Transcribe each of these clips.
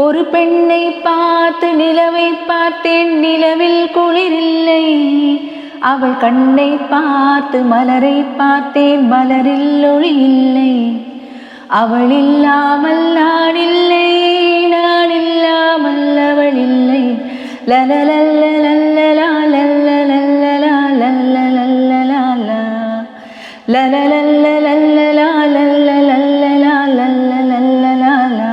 ஒரு பெண்ணை பார்த்து நிலவை பார்த்தேன், நிலவில் குளிரில்லை. அவள் கண்ணை பார்த்து மலரை பார்த்தேன், மலரில் ஒளி இல்லை. அவள் இல்லாமல் நான் இல்லை, நான் இல்லாமல் அவள் இல்லை. லலலல்லலல்லலா லல்லலல்லலா லல்லலல்லலா லலலல்லலல்லலா லல்லலல்லலா லல்லலல்லலா.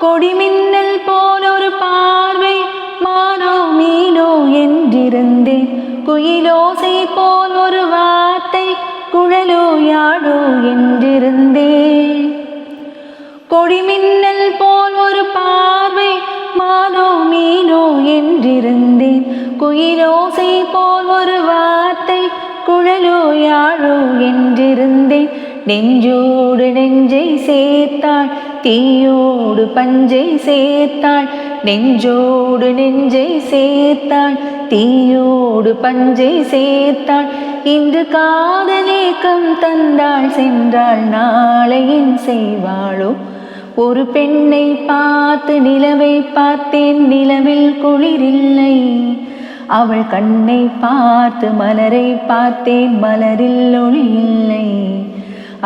கொடிமின்னல் போல் ஒரு பார்வை, மானோ மீனோ என்றிருந்தேன். குயிலோசை போல் ஒரு வார்த்தை, குழலோ யாழோ என்றிருந்தேன். கொடிமின்னல் போல் ஒரு பார்வை, மானோ மீனோ என்றிருந்தேன். குயிலோசை போல் ஒரு வார்த்தை, குழலோ யாழோ என்றிருந்தேன். நெஞ்சோடு நெஞ்சை சேர்த்தாள், தீயோடு பஞ்சை சேர்த்தாள். நெஞ்சோடு நெஞ்சை சேர்த்தாள், தீயோடு பஞ்சை சேர்த்தாள். இன்று காதலேக்கம் தந்தாள், சென்றாள், நாளை என் செய்வாளோ. ஒரு பெண்ணை பார்த்து நிலவை பார்த்தேன், நிலவில் குளிரில்லை. அவள் கண்ணை பார்த்து மலரை பார்த்தேன், மலரில் ஒளி இல்லை.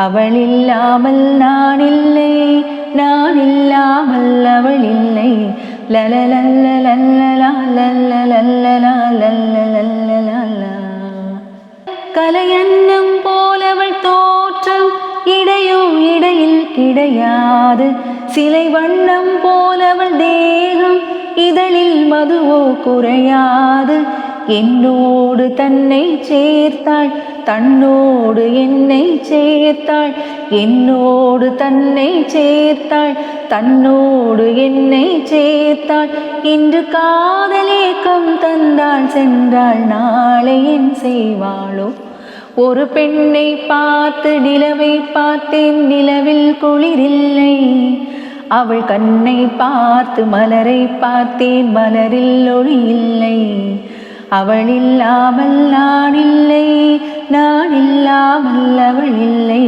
அவள் இல்லாமல் நான் இல்லை, நான் இல்லாமல் அவள் இல்லை. லலலல்லலல்லலா லல்லலல்லலா லல்லலல்லலா. கலையன்னம் போலவள் தோற்றம், இடையோ இடையில் கிடையாது. சிலை வண்ணம் போலவள் தேகம், இதழில் மதுவோ குறையாது. என்னோடு தன்னை சேர்த்தாள், தன்னோடு என்னை சேர்த்தாள். என்னோடு தன்னை சேர்த்தாள், தன்னோடு என்னை சேர்த்தாள். இன்று காதலேக்கம் தந்தாள், சென்றாள், நாளை என் செய்வாளோ. ஒரு பெண்ணை பார்த்து நிலவை பார்த்தேன், நிலவில் குளிரில்லை. அவள் கண்ணை பார்த்து மலரை பார்த்தேன், மலரில் ஒளி இல்லை. அவள் இல்லாமல் நான் இல்லை, நான் இல்லாமல் அவள் இல்லை.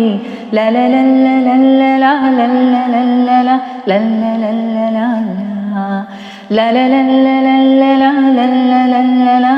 லலலல்லலல்லலா லல்லலல்லலா லல்லலல்லலா லலலல்லலல்லலா லல்லலல்லலா